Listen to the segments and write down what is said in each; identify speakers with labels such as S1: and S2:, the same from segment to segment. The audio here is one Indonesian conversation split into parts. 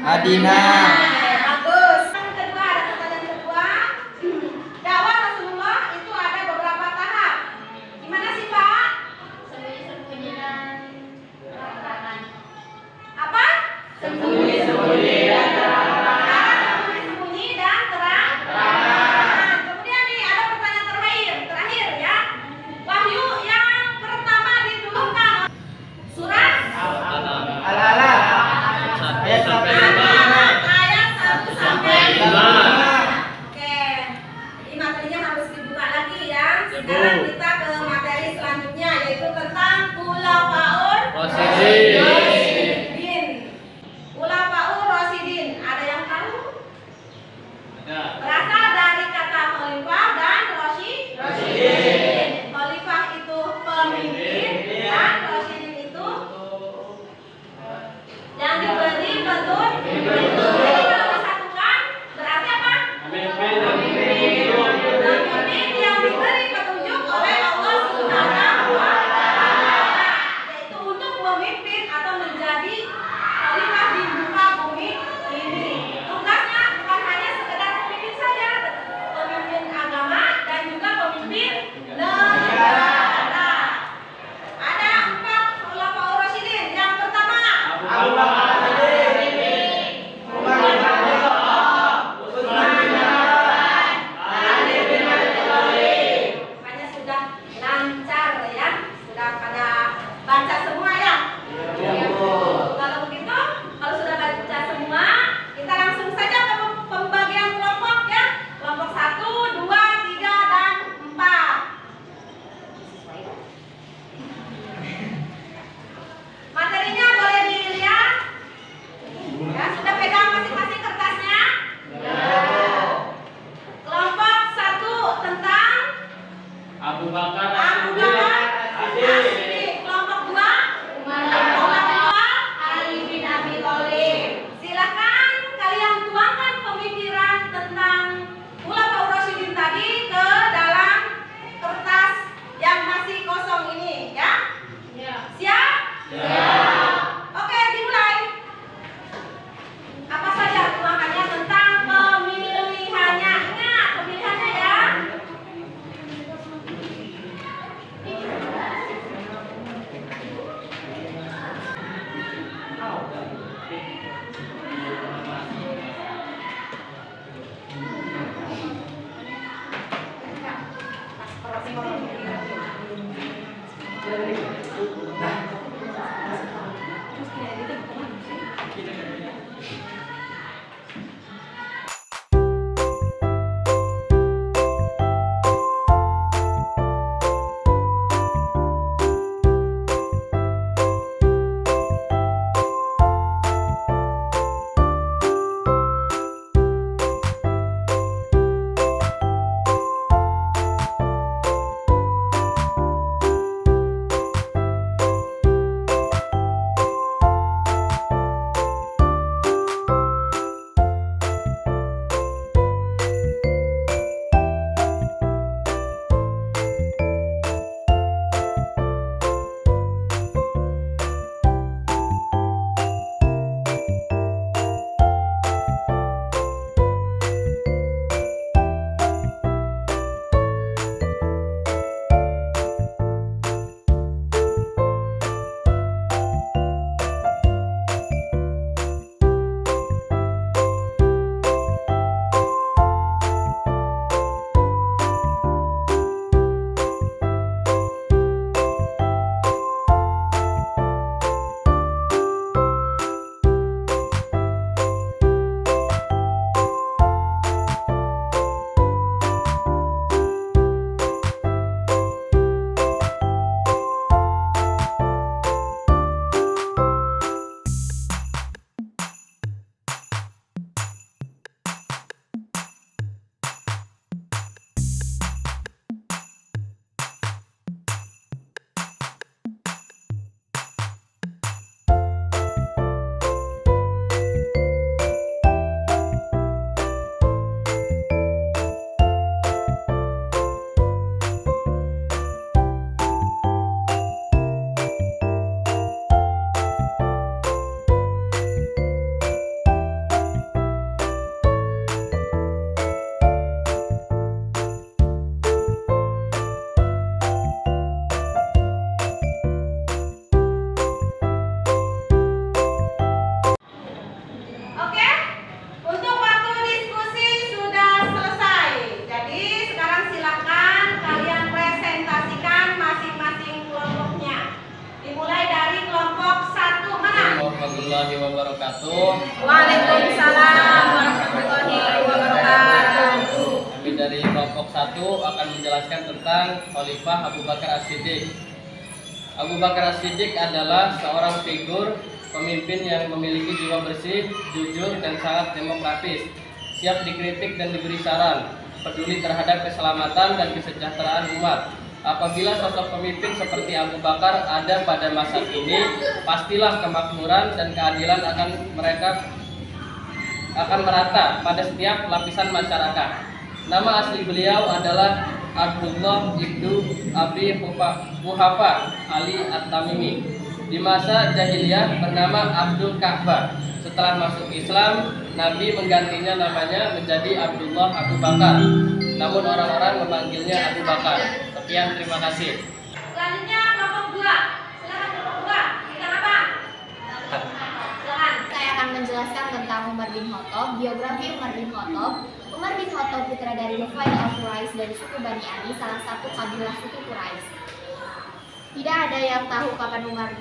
S1: Madinah.
S2: Bagus. Yang kedua, ada pertanyaan kedua. Dakwah Rasulullah itu ada beberapa tahap. Gimana sih Pak?
S3: Sembunyi-sembunyi dan terang-terangan.
S2: Apa?
S3: Sembunyi-sembunyi dan terang-terangan.
S2: Sembunyi dan terang. Kemudian nih ada pertanyaan terakhir ya. Wahyu yang pertama diturunkan surat
S1: Al-Alaq. Ayat sampai
S2: ayat 1 sampai 5. Oke. Jadi materinya harus dibuka lagi ya. Sekarang kita ke materi selanjutnya yaitu tentang Khulafaur Rasyidin. Khulafaur Rasyidin. Ada yang tahu? Berasal dari kata khalifah dan rasyidin. Khalifah itu pemimpin dan rasyidin itu yang diberi petunjuk. Jadi kalau disatukan berarti apa? Pemimpin yang diberi petunjuk oleh Allah Subhanahu wa Ta'ala, yaitu untuk memimpin atau menjadi khalifah di muka bumi ini. Tugasnya bukan hanya sekedar pemimpin saja, pemimpin agama dan juga pemimpin negara. Ada 4 Khulafaur Rasyidin. Yang pertama,
S1: Abu Bakar As-Siddiq, Umar bin Khattab, Utsman bin Affan, Ali bin Abi Thalib.
S2: makanya sudah lancar ya, sudah pada baca semua ya. Kalau begitu, kalau sudah baca semua, kita langsung saja ke pembagian kelompok ya. Kelompok 1, 2, 3, dan 4. Materinya boleh dilihat. Ya, sudah pegang masing-masing kertasnya? Kelompok 1 tentang
S1: Abu Bakar
S2: Abu Bakar As-Siddiq. Kelompok 2
S3: Ali bin Abi Thalib.
S2: silakan kalian tuangkan pemikiran tentang Khulafaur Rasyidin tadi ke dalam kertas yang masih kosong ini ya. Siap? Oke, dimulai. Apa saja tuangannya tentang pemilihannya? Ingat pemilihannya ya.
S4: akan menjelaskan tentang Khalifah Abu Bakar As-Siddiq. Abu Bakar As-Siddiq adalah seorang figur pemimpin yang memiliki jiwa bersih, jujur, dan sangat demokratis, siap dikritik dan diberi saran, peduli terhadap keselamatan dan kesejahteraan umat. Apabila sosok pemimpin seperti Abu Bakar ada pada masa ini, pastilah kemakmuran dan keadilan akan merata pada setiap lapisan masyarakat. Nama asli beliau adalah Abdullah ibnu Abi Quhafa Ali At-Tamimi. Di masa jahiliyah bernama Abdul Ka'bah. Setelah masuk Islam, Nabi menggantinya namanya menjadi Abdullah Abu Bakar. Namun orang-orang memanggilnya Abu Bakar. Sekian, terima kasih.
S2: Selanjutnya kelompok 2. Silakan kelompok 2. Bintang apa? Silakan.
S3: Saya akan menjelaskan tentang Umar bin Khattab, biografi Umar bin Khattab. Umar bin Khattab putra dari Nufail al-Quraisy dari suku Bani Adi, salah satu kabilah suku Quraisy. Tidak ada yang tahu kapan Umar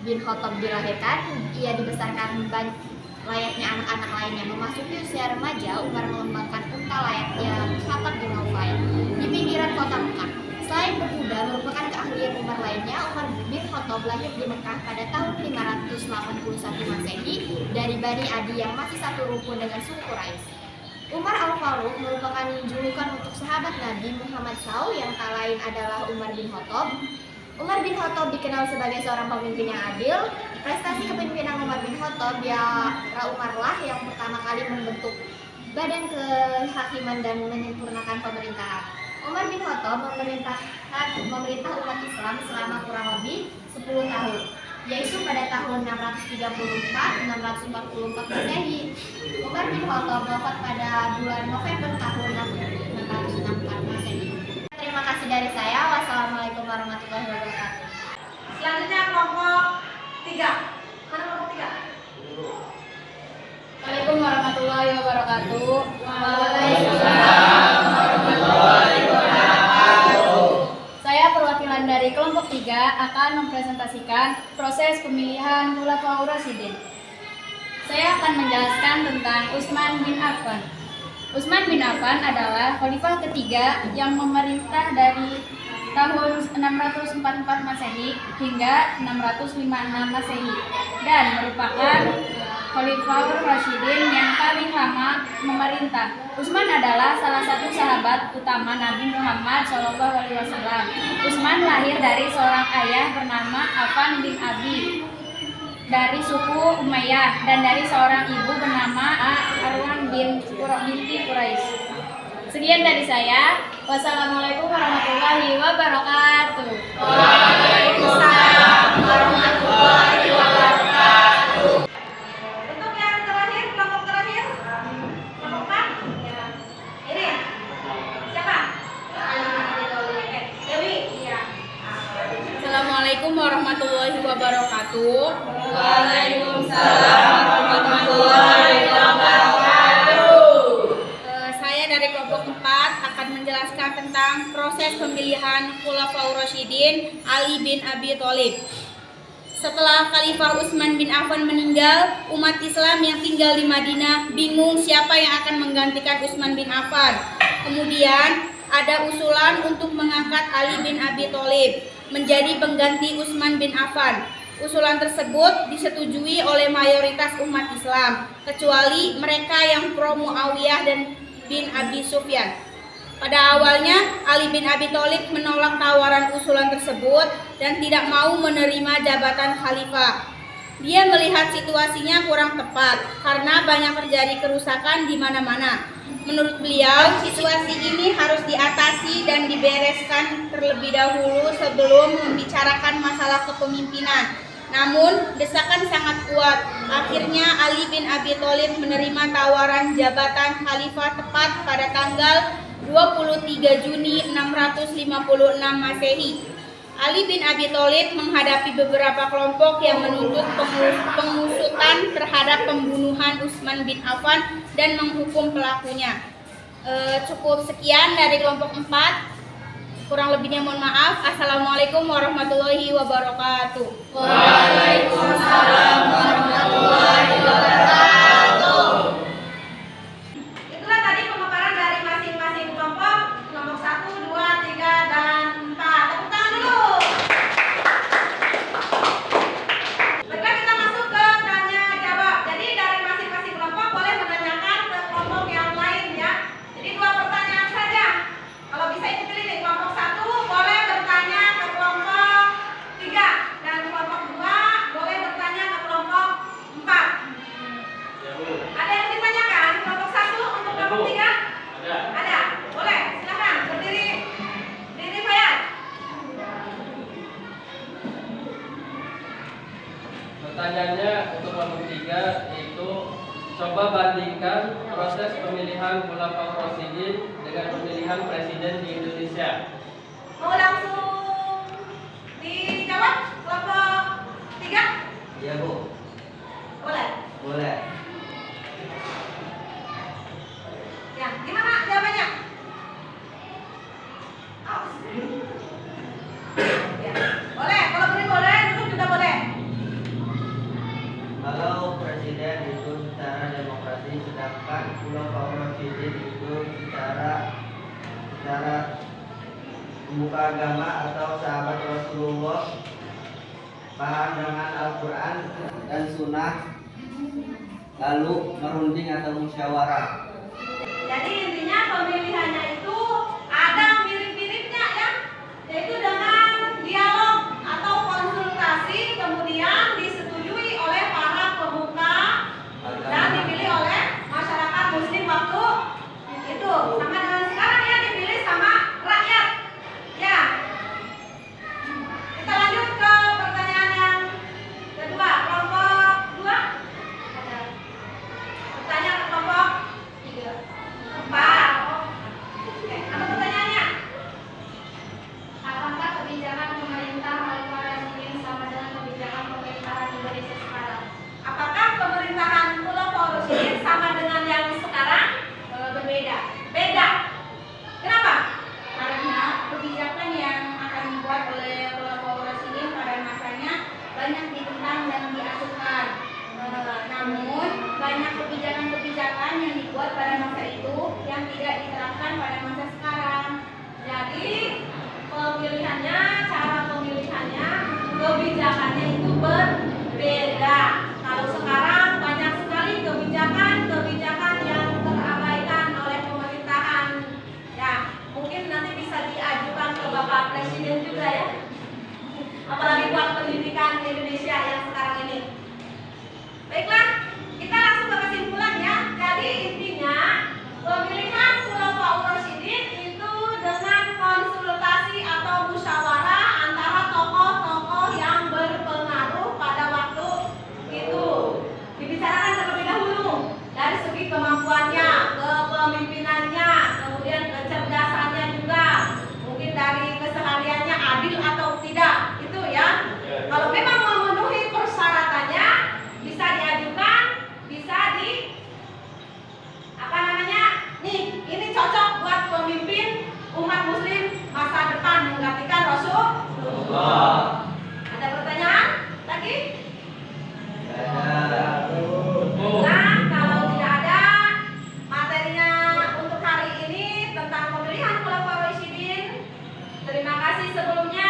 S3: bin Khattab dilahirkan. Ia dibesarkan layaknya anak-anak lainnya. Memasuki usia remaja, Umar mengembangkan unta layaknya Khattab bin Nufail di pinggiran kota Mekah. Selain berkuda merupakan keahlian Umar lainnya, Umar bin Khattab lahir di Mekah pada tahun 581 Masehi dari Bani Adi yang masih satu rukun dengan suku Quraisy. Umar al-Faruq merupakan julukan untuk sahabat Nabi Muhammad SAW yang tak lain adalah Umar bin Khattab. Umar bin Khattab dikenal sebagai seorang pemimpin yang adil. Prestasi kepemimpinan Umar bin Khattab Umar lah yang pertama kali membentuk badan kehakiman dan menyempurnakan pemerintahan. Umar bin Khattab memerintah umat Islam selama kurang lebih 10 tahun, yaitu pada tahun 634-644 Masehi. Umar bin Khattab wafat pada bulan November tahun 664 Masehi. Terima kasih dari saya. Wassalamualaikum warahmatullahi wabarakatuh.
S2: Selanjutnya kelompok 3. Mana kelompok 3?
S3: Assalamualaikum warahmatullahi wabarakatuh.
S1: Waalaikumsalam warahmatullahi wabarakatuh.
S5: Saya perwakilan dari kelompok 3 akan mempresentasikan proses pemilihan Khulafaur Rasyidin. Saya akan menjelaskan tentang Utsman bin Affan. Utsman bin Affan adalah khalifah ketiga yang memerintah dari tahun 644 Masehi hingga 656 Masehi dan merupakan Khulafaur Rasyidin yang paling lama memerintah. Utsman adalah salah satu sahabat utama Nabi Muhammad SAW. Utsman lahir dari seorang ayah bernama Affan bin Abi dari suku Umayyah dan dari seorang ibu bernama Arwan binti Quraisy. Sekian dari saya. Wassalamualaikum warahmatullahi wabarakatuh.
S1: Waalaikumsalam warahmatullahi wabarakatuh.
S2: Untuk yang terakhir, kelompok terakhir. Kelompok 4. Irin. Siapa? Oke. Dewi. Iya.
S5: Assalamualaikum warahmatullahi wabarakatuh.
S1: Waalaikumsalam warahmatullahi wabarakatuh.
S5: Saya dari kelompok 4 akan menjelaskan tentang proses pemilihan Khulafaur Rasyidin Ali bin Abi Thalib. Setelah Khalifah Utsman bin Affan meninggal, umat Islam yang tinggal di Madinah bingung siapa yang akan menggantikan Utsman bin Affan. Kemudian ada usulan untuk mengangkat Ali bin Abi Thalib menjadi pengganti Utsman bin Affan. Usulan tersebut disetujui oleh mayoritas umat Islam, kecuali mereka yang pro Muawiyah dan bin Abi Sufyan. Pada awalnya, Ali bin Abi Thalib menolak tawaran usulan tersebut dan tidak mau menerima jabatan khalifah. Dia melihat situasinya kurang tepat karena banyak terjadi kerusakan di mana-mana. Menurut beliau, situasi ini harus diatasi dan dibereskan terlebih dahulu sebelum membicarakan masalah kepemimpinan. Namun, desakan sangat kuat. Akhirnya Ali bin Abi Thalib menerima tawaran jabatan khalifah tepat pada tanggal 23 Juni 656 Masehi. Ali bin Abi Thalib menghadapi beberapa kelompok yang menuntut pengusutan terhadap pembunuhan Utsman bin Affan dan menghukum pelakunya. Cukup sekian dari kelompok 4. Kurang lebihnya mohon maaf. Assalamualaikum warahmatullahi wabarakatuh.
S1: Waalaikumsalam warahmatullahi wabarakatuh.
S2: Itulah tadi pemaparan dari masing-masing kelompok. Kelompok 1, 2,
S4: Pertanyaannya untuk kelompok 3 yaitu coba bandingkan proses pemilihan Khulafaur Rasyidin dengan pemilihan presiden di Indonesia.
S2: Mau langsung dijawab kelompok 3?
S1: Iya, Bu.
S2: Boleh.
S1: Boleh.
S2: Ya, gimana jawabannya? Ya, boleh. Kalau boleh boleh, duduk juga boleh.
S1: Kalau presiden itu secara demokrasi, sedangkan Khulafaur Rasyidin itu secara pemuka agama atau sahabat Rasulullah, paham dengan Al-Quran dan Sunnah, lalu merunding atau musyawarah.
S2: Jadi intinya pemilihannya itu ada mirip-miripnya ya, yaitu dengan dialog atau konsultasi, kemudian disetujui oleh para pemuka dan dipilih oleh masyarakat muslim waktu itu. Sama dengan sekarang ya, dipilih sama rakyat. Ya. Kita lanjut ke pertanyaan yang kedua, kelompok 2. Ada pertanyaan ke kelompok 4. Oke, apa pertanyaannya?
S3: Apakah kebijakan pemerintah Khalifah Rasyidin sama dengan kebijakan pemerintahan Indonesia sekarang?
S2: Apakah pemerintahan Khulafaur Rasyidin sama dengan yang sekarang? Berbeda. Beda. Kenapa?
S5: Karena kebijakan yang akan dibuat oleh Khulafaur Rasyidin pada masanya banyak ditentang dan diasuhkan. Namun banyak kebijakan-kebijakan yang dibuat pada masa itu yang tidak diterapkan pada masa sekarang.
S2: Jadi pemilihannya, cara pemilihannya, kebijakannya itu berbeda. Kalau sekarang banyak sekali kebijakan-kebijakan yang terabaikan oleh pemerintahan. Ya, mungkin nanti bisa diajukan ke Bapak Presiden juga ya. Apalagi buat pendidikan di Indonesia yang sekarang ini. Baiklah, kita langsung ke kesimpulan ya. Jadi intinya pemilihan Khulafaur Rasyidin itu dengan konsultasi atau musyawarah antara tokoh-tokoh yang berpengaruh pada waktu itu. Dibicarakan terlebih dahulu dari segi kemampuannya, kepemimpinannya, kemudian kecerdasannya juga, mungkin dari kesehariannya adil atau tidak, itu ya. Kalau memang memenuhi persyaratannya, bisa diajukan, bisa di apa namanya? Nih, ini cocok buat pemimpin umat muslim masa depan menggantikan Rasulullah. Ada pertanyaan lagi? Nah, kalau tidak ada, materinya untuk hari ini tentang pemilihan Khulafaur Rasyidin. Terima kasih sebelumnya.